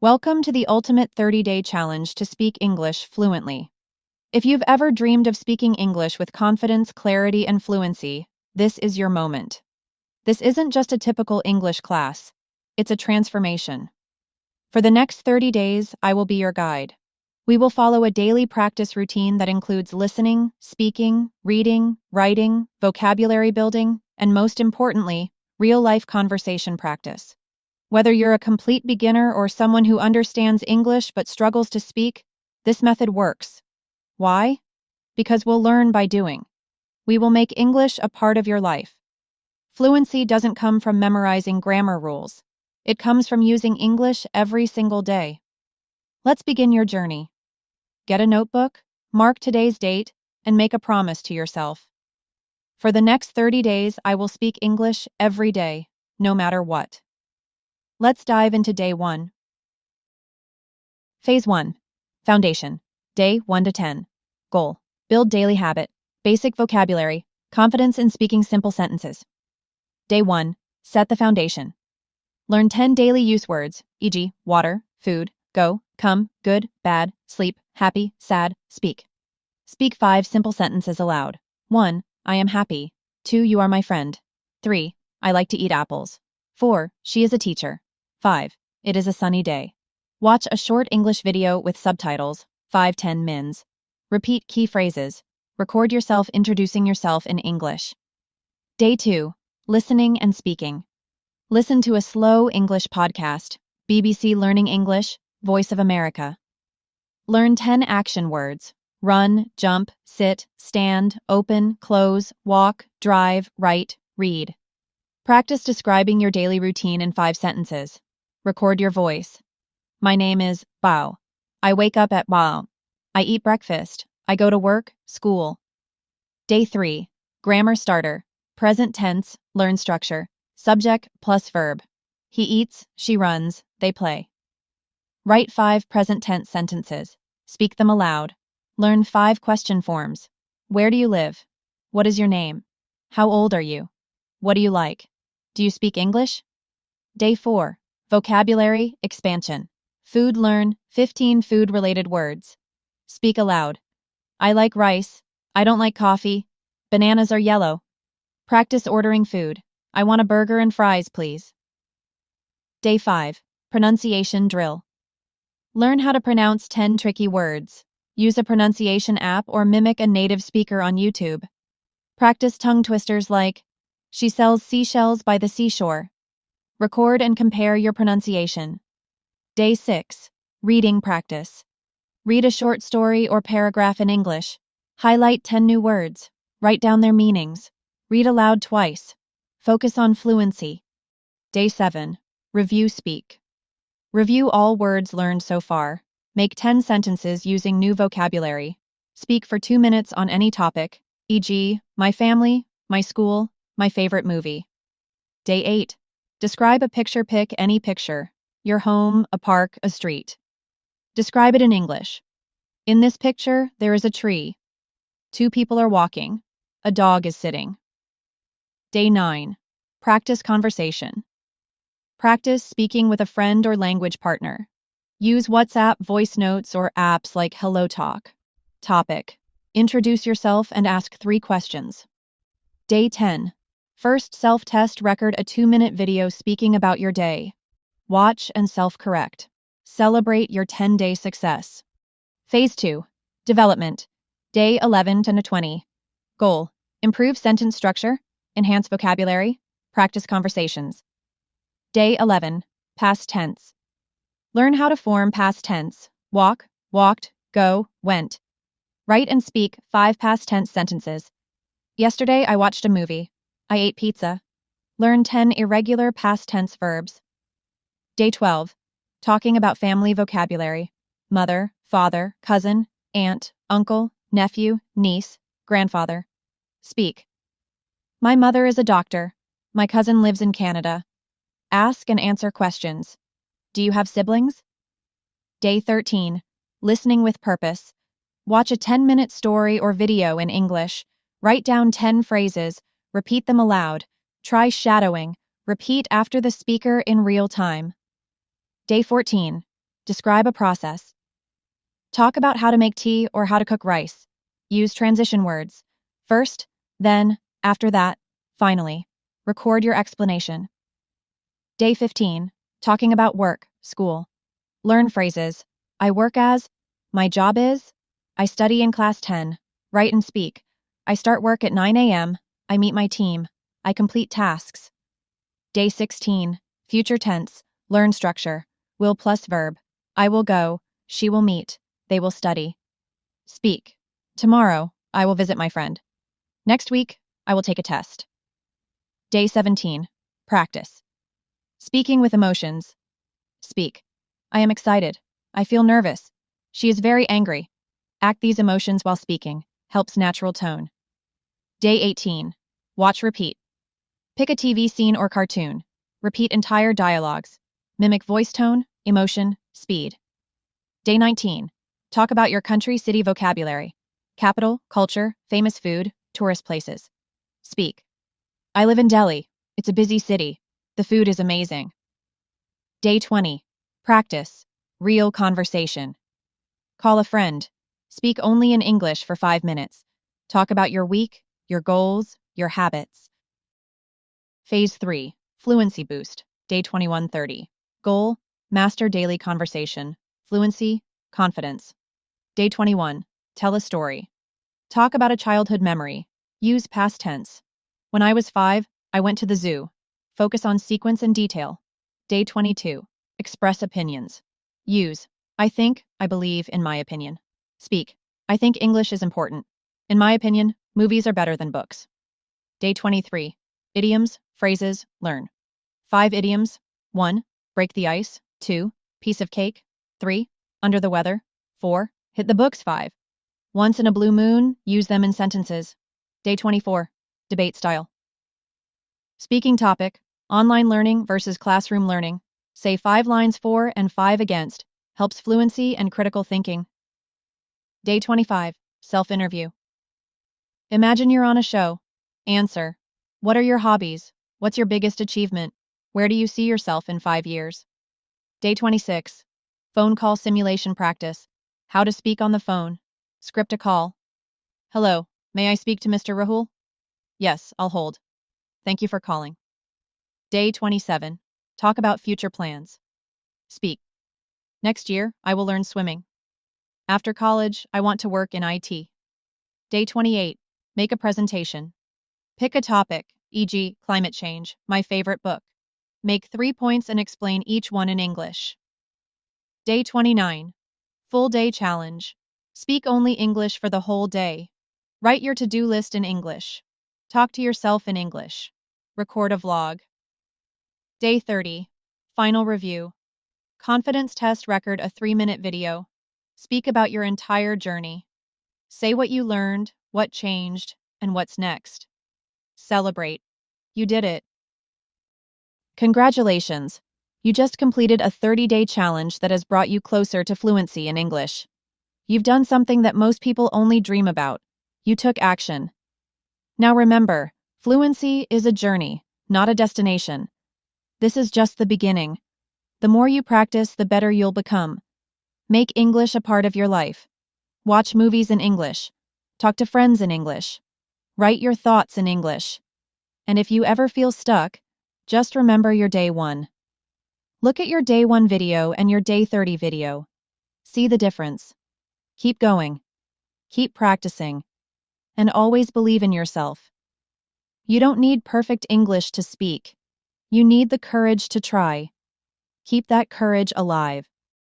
Welcome to the ultimate 30-day challenge to speak English fluently. If you've ever dreamed of speaking English with confidence, clarity, and fluency, this is your moment. This isn't just a typical English class. It's a transformation. For the next 30 days, I will be your guide. We will follow a daily practice routine that includes listening, speaking, reading, writing, vocabulary building, and most importantly, real-life conversation practice. Whether you're a complete beginner or someone who understands English but struggles to speak, this method works. Why? Because we'll learn by doing. We will make English a part of your life. Fluency doesn't come from memorizing grammar rules. It comes from using English every single day. Let's begin your journey. Get a notebook, mark today's date, and make a promise to yourself. For the next 30 days, I will speak English every day, no matter what. Let's dive into Day 1. Phase 1. Foundation. Day 1 to 10. Goal. Build daily habit. Basic vocabulary. Confidence in speaking simple sentences. Day 1. Set the foundation. Learn 10 daily use words, e.g., water, food, go, come, good, bad, sleep, happy, sad, speak. Speak 5 simple sentences aloud. 1. I am happy. 2. You are my friend. 3. I like to eat apples. 4. She is a teacher. 5. It is a sunny day. Watch a short English video with subtitles, 5-10 mins. Repeat key phrases. Record yourself introducing yourself in English. Day 2. Listening and speaking. Listen to a slow English podcast, BBC Learning English, Voice of America. Learn 10 action words: run, jump, sit, stand, open, close, walk, drive, write, read. Practice describing your daily routine in 5 sentences. Record your voice. My name is Bao. I wake up at Bao. I eat breakfast. I go to work, school. Day 3. Grammar starter. Present tense, learn structure. Subject plus verb. He eats, she runs, they play. Write 5 present tense sentences. Speak them aloud. Learn 5 question forms. Where do you live? What is your name? How old are you? What do you like? Do you speak English? Day 4. Vocabulary expansion. Food learn 15 food-related words. Speak aloud. I like rice. I don't like coffee. Bananas are yellow. Practice ordering food. I want a burger and fries, please. Day 5. Pronunciation drill. Learn how to pronounce 10 tricky words. Use a pronunciation app or mimic a native speaker on YouTube. Practice tongue twisters like, she sells seashells by the seashore. Record and compare your pronunciation. Day 6. Reading practice. Read a short story or paragraph in English. Highlight 10 new words. Write down their meanings. Read aloud twice. Focus on fluency. Day 7. Review speak. Review all words learned so far. Make 10 sentences using new vocabulary. Speak for 2 minutes on any topic, e.g., my family, my school, my favorite movie. Day 8. Describe a picture. Pick any picture. Your home, a park, a street. Describe it in English. In this picture, there is a tree. 2 people are walking. A dog is sitting. Day 9. Practice conversation. Practice speaking with a friend or language partner. Use WhatsApp voice notes or apps like HelloTalk. Topic. Introduce yourself and ask 3 questions. Day 10. First self-test. Record a 2-minute video speaking about your day. Watch and self-correct. Celebrate your 10-day success. Phase 2. Development. Day 11 to 20. Goal. Improve sentence structure. Enhance vocabulary. Practice conversations. Day 11. Past tense. Learn how to form past tense. Walk, walked, go, went. Write and speak 5 past tense sentences. Yesterday, I watched a movie. I ate pizza. Learn 10 irregular past tense verbs. Day 12. Talking about family vocabulary. Mother, father, cousin, aunt, uncle, nephew, niece, grandfather. Speak. My mother is a doctor. My cousin lives in Canada. Ask and answer questions. Do you have siblings? Day 13. Listening with purpose. Watch a 10-minute story or video in English. Write down 10 phrases. Repeat them aloud. Try shadowing. Repeat after the speaker in real time. Day 14. Describe a process. Talk about how to make tea or how to cook rice. Use transition words. First, then, after that, finally. Record your explanation. Day 15. Talking about work, school. Learn phrases. I work as. My job is. I study in class 10. Write and speak. I start work at 9 a.m. I meet my team. I complete tasks. Day 16. Future tense. Learn structure. Will plus verb. I will go. She will meet. They will study. Speak. Tomorrow, I will visit my friend. Next week, I will take a test. Day 17. Practice. Speaking with emotions. Speak. I am excited. I feel nervous. She is very angry. Act these emotions while speaking. Helps natural tone. Day 18. Watch, repeat. Pick a TV scene or cartoon. Repeat entire dialogues. Mimic voice tone, emotion, speed. Day 19. Talk about your country, city vocabulary. Capital, culture, famous food, tourist places. Speak. I live in Delhi. It's a busy city. The food is amazing. Day 20. Practice. Real conversation. Call a friend. Speak only in English for 5 minutes. Talk about your week, your goals, your habits. Phase 3. Fluency boost. Day 21-30. Goal. Master daily conversation. Fluency. Confidence. Day 21. Tell a story. Talk about a childhood memory. Use past tense. When I was 5, I went to the zoo. Focus on sequence and detail. Day 22. Express opinions. Use I think, I believe, in my opinion. Speak. I think English is important. In my opinion, movies are better than books. Day 23. Idioms, phrases, learn. 5 idioms. 1. Break the ice. 2. Piece of cake. 3. Under the weather. 4. Hit the books. 5. Once in a blue moon, use them in sentences. Day 24. Debate style. Speaking topic. Online learning versus classroom learning. Say 5 lines for and 5 against. Helps fluency and critical thinking. Day 25. Self-interview. Imagine you're on a show. Answer. What are your hobbies? What's your biggest achievement? Where do you see yourself in 5 years? Day 26. Phone call simulation practice. How to speak on the phone. Script a call. Hello, may I speak to Mr. Rahul? Yes, I'll hold. Thank you for calling. Day 27. Talk about future plans. Speak. Next year, I will learn swimming. After college, I want to work in IT. Day 28. Make a presentation. Pick a topic, e.g., climate change, my favorite book. Make 3 points and explain each one in English. Day 29. Full day challenge. Speak only English for the whole day. Write your to-do list in English. Talk to yourself in English. Record a vlog. Day 30. Final review. Confidence test, record a 3-minute video. Speak about your entire journey. Say what you learned, what changed, and what's next. Celebrate. You did it. Congratulations. You just completed a 30-day challenge that has brought you closer to fluency in English. You've done something that most people only dream about. You took action. Now remember, fluency is a journey, not a destination. This is just the beginning. The more you practice, the better you'll become. Make English a part of your life. Watch movies in English. Talk to friends in English. Write your thoughts in English. And if you ever feel stuck, just remember your day 1. Look at your day 1 video and your day 30 video. See the difference. Keep going. Keep practicing. And always believe in yourself. You don't need perfect English to speak. You need the courage to try. Keep that courage alive.